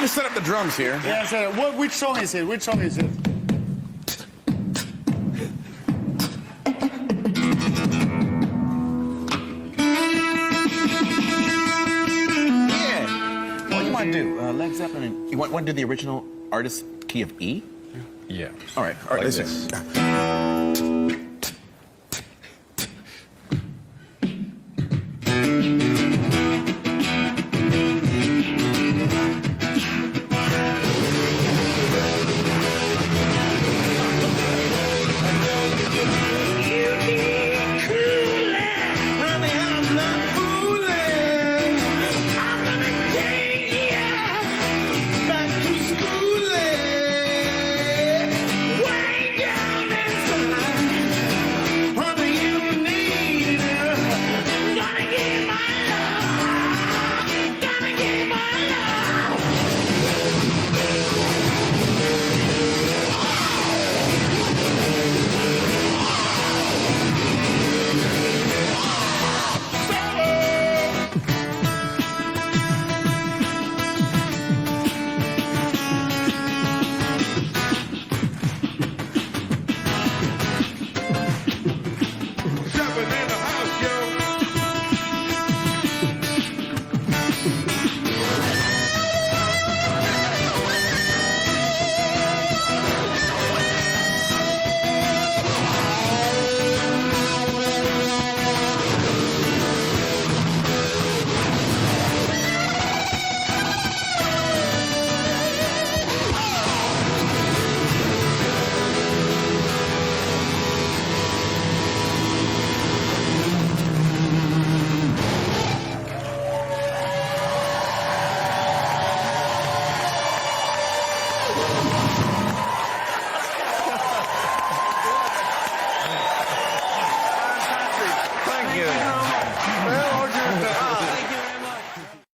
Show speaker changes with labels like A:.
A: me set up the drums here.
B: Yeah, sure. Which song is it? Which song is it?
C: Yeah. What do you want to do? Led Zeppelin. You want to do the original artist key of E?
A: Yeah.
C: All right.
A: Like
C: listen.
A: this.